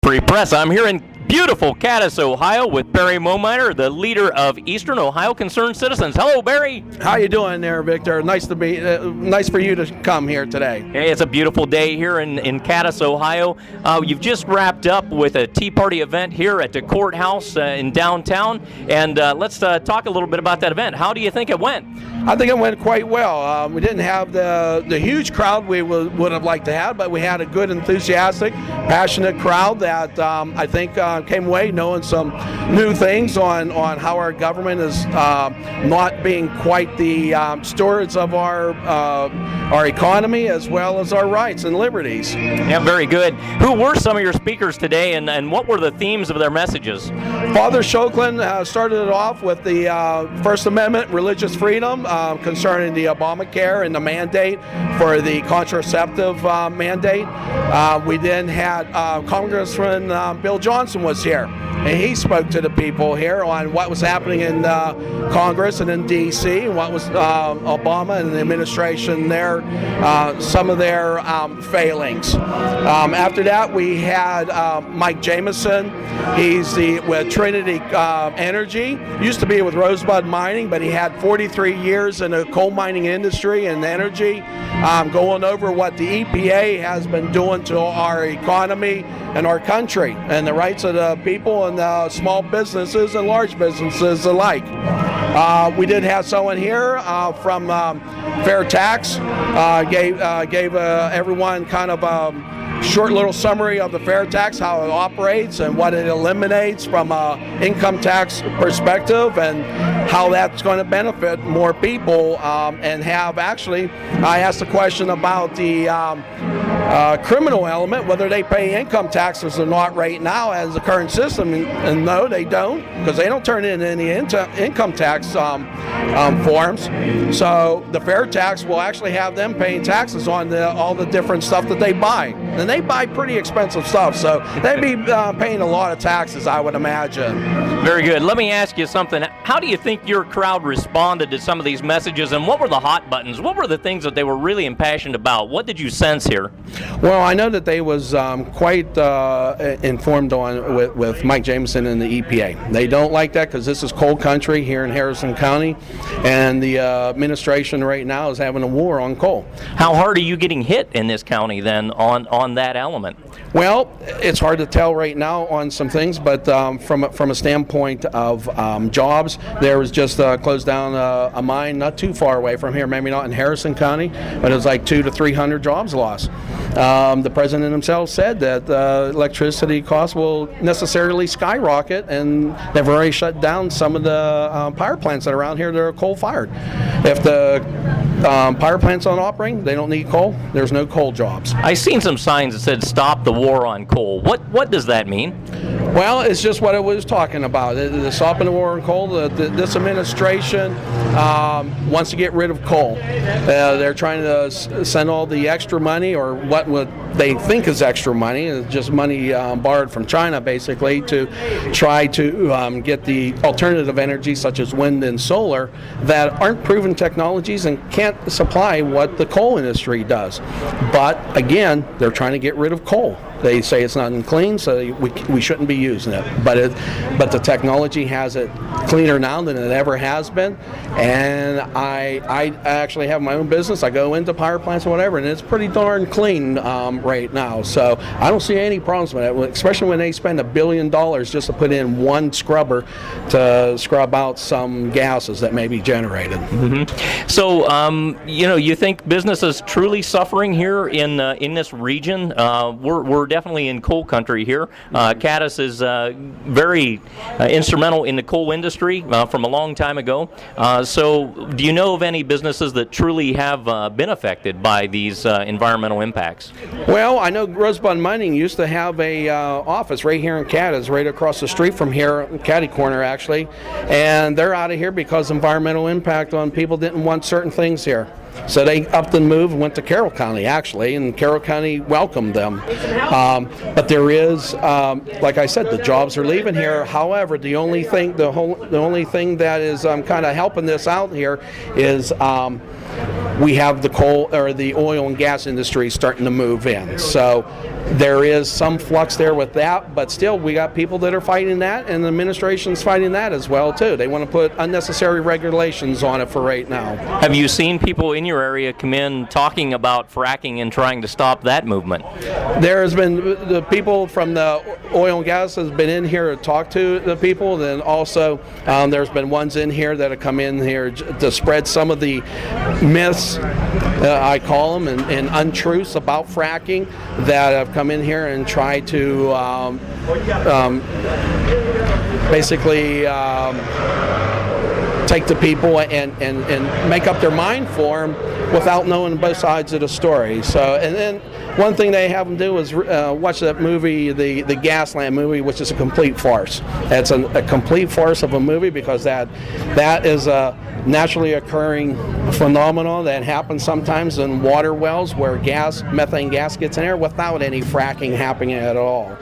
Free Press. I'm here in beautiful Cadiz, Ohio, with Barry Momyer, the leader of Eastern Ohio Concerned Citizens. Hello, Barry. How you doing there, Victor? Nice for you to come here today. Hey, it's a beautiful day here in Cadiz, Ohio. You've just wrapped up with a Tea Party event here at the courthouse in downtown, and let's talk a little bit about that event. How do you think it went? I think it went quite well. We didn't have the huge crowd we would have liked to have, but we had a good, enthusiastic, passionate crowd that I think came away knowing some new things on how our government is not being quite the stewards of our economy as well as our rights and liberties. Yeah, very good. Who were some of your speakers today, and what were the themes of their messages? Father Shoklin started it off with the First Amendment, religious freedom, concerning the Obamacare and the mandate for the contraceptive mandate. We then had Congressman Bill Johnson was here, and he spoke to the people here on what was happening in Congress and in D.C., and what was Obama and the administration there, some of their failings. After that, we had Mike Jameson. He's with Trinity Energy. Used to be with Rosebud Mining, but he had 43 years in the coal mining industry and energy, going over what the EPA has been doing to our economy and our country and the rights of the people and small businesses and large businesses alike. We did have someone here from Fair Tax, gave everyone kind of short little summary of the fair tax, how it operates and what it eliminates from an income tax perspective, and how that's going to benefit more people, and have actually, I asked a question about the criminal element, whether they pay income taxes or not right now as the current system, and no, they don't, because they don't turn in any income tax forms. So the fair tax will actually have them paying taxes on all the different stuff that they buy. And they buy pretty expensive stuff, so they'd be paying a lot of taxes, I would imagine. Very good. Let me ask you something. How do you think your crowd responded to some of these messages, and what were the hot buttons? What were the things that they were really impassioned about? What did you sense here? Well, I know that they was quite informed on with Mike Jameson and the EPA. They don't like that because this is coal country here in Harrison County, and the administration right now is having a war on coal. How hard are you getting hit in this county then on that element? Well, it's hard to tell right now on some things, but from a standpoint of jobs, there was just closed down a mine not too far away from here, maybe not in Harrison County, but it was like 200 to 300 jobs lost. The president himself said that electricity costs will necessarily skyrocket, and they've already shut down some of the power plants that are around here that are coal-fired. If the power plants aren't operating, they don't need coal. There's no coal jobs. I seen some signs that said "Stop the war on coal." What does that mean? Well, it's just what it was talking about. The stopping the war on coal. This administration wants to get rid of coal. They're trying to send all the extra money, or what they think is extra money, just money borrowed from China, basically, to try to get the alternative energy, such as wind and solar, that aren't proven technologies and can't supply what the coal industry does. But again, they're trying to get rid of coal. They say it's not clean, so we shouldn't be using it. But the technology has it cleaner now than it ever has been. And I actually have my own business. I go into power plants or whatever, and it's pretty darn clean right now. So I don't see any problems with it, especially when they spend $1 billion just to put in one scrubber to scrub out some gases that may be generated. Mm-hmm. So, you think business is truly suffering here in this region? We're definitely in coal country here. Cadiz is very instrumental in the coal industry from a long time ago. So do you know of any businesses that truly have been affected by these environmental impacts? Well, I know Rosebud Mining used to have a office right here in Cadiz, right across the street from here, Caddy Corner actually, and they're out of here because environmental impact on people didn't want certain things here. So they upped and moved and went to Carroll County, actually, and Carroll County welcomed them. But there is, like I said, the jobs are leaving here. However, the only thing that is kind of helping this out here is we have the coal or the oil and gas industry starting to move in. So there is some flux there with that, but still we got people that are fighting that, and the administration's fighting that as well too. They want to put unnecessary regulations on it for right now. Have you seen people in your area come in talking about fracking and trying to stop that movement? There has been the people from the oil and gas has been in here to talk to the people. Then also there's been ones in here that have come in here to spread some of the myths, I call them, and untruths about fracking that have come in here and try to basically take the people and make up their mind for them without knowing both sides of the story. So, and then one thing they have them do is watch that movie, the Gasland movie, which is a complete farce. It's a complete farce of a movie because that is a naturally occurring phenomenon that happens sometimes in water wells where methane gas gets in there without any fracking happening at all.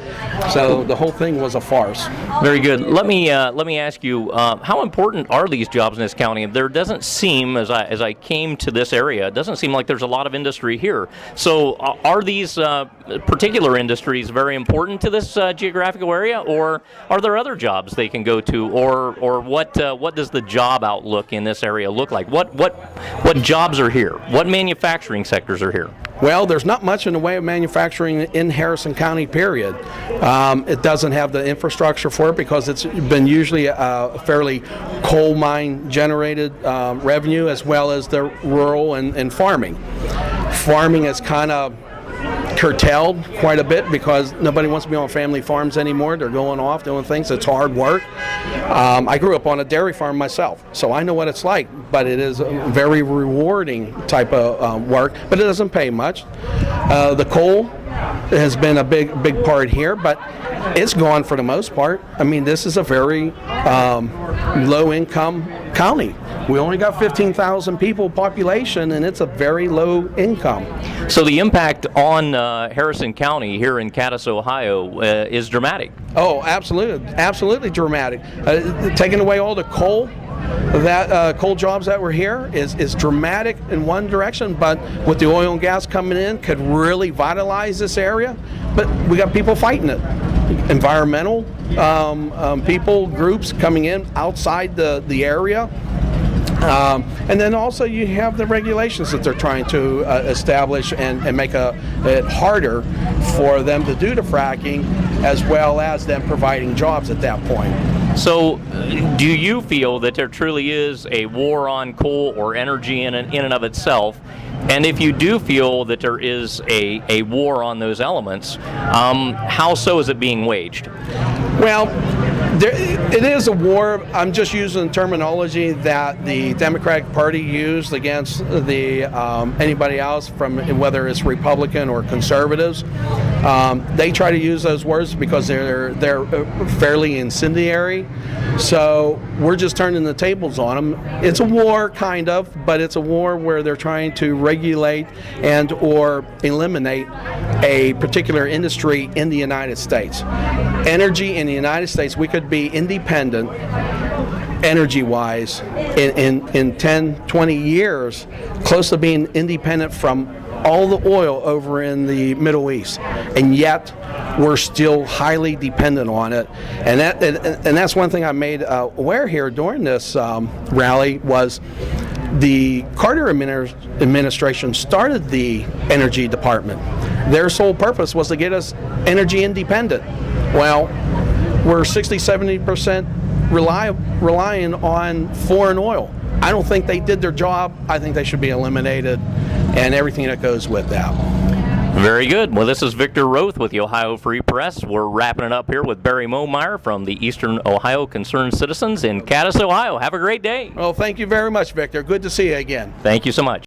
So the whole thing was a farce. Very good. Let me ask you, how important are these jobs in this county? There doesn't seem, as I came to this area, it doesn't seem like there's a lot of industry here. So are these particular industries very important to this geographical area, or are there other jobs they can go to, or what does the job outlook in this area look like? What jobs are here? What manufacturing sectors are here? Well, there's not much in the way of manufacturing in Harrison County, period. It doesn't have the infrastructure for it because it's been usually a fairly coal mine generated revenue, as well as the rural and farming. Farming is kind of curtailed quite a bit because nobody wants to be on family farms anymore. They're going off doing things. It's hard work. I grew up on a dairy farm myself, so I know what it's like, but it is a very rewarding type of work, but it doesn't pay much. The coal has been a big part here, but it's gone for the most part. I mean, this is a very low-income county. We only got 15,000 people population, and it's a very low income. So the impact on Harrison County here in Cadiz, Ohio is dramatic. Oh, absolutely dramatic. Taking away all the coal, coal jobs that were here is dramatic in one direction, but with the oil and gas coming in, could really vitalize this area. But we got people fighting it. Environmental people, groups coming in outside the area. And then also you have the regulations that they're trying to establish and make it harder for them to do the fracking, as well as them providing jobs at that point. So do you feel that there truly is a war on coal or energy in and of itself? And if you do feel that there is a war on those elements, how so is it being waged? Well, it is a war. I'm just using terminology that the Democratic Party used against anybody else, from whether it's Republican or conservatives. They try to use those words because they're fairly incendiary. So we're just turning the tables on them. It's a war, kind of, but it's a war where they're trying to regulate and or eliminate a particular industry in the United States. Energy in the United States, we could be independent energy-wise in 10, 20 years, close to being independent from all the oil over in the Middle East, and yet we're still highly dependent on it. And that's one thing I made aware here during this rally was the Carter administration started the Energy Department. Their sole purpose was to get us energy independent. Well, we're 60-70% relying on foreign oil. I don't think they did their job. I think they should be eliminated, and everything that goes with that. Very good. Well, this is Victor Roth with the Ohio Free Press. We're wrapping it up here with Barry Momyer from the Eastern Ohio Concerned Citizens in Cadiz, Ohio. Have a great day. Well, thank you very much, Victor. Good to see you again. Thank you so much.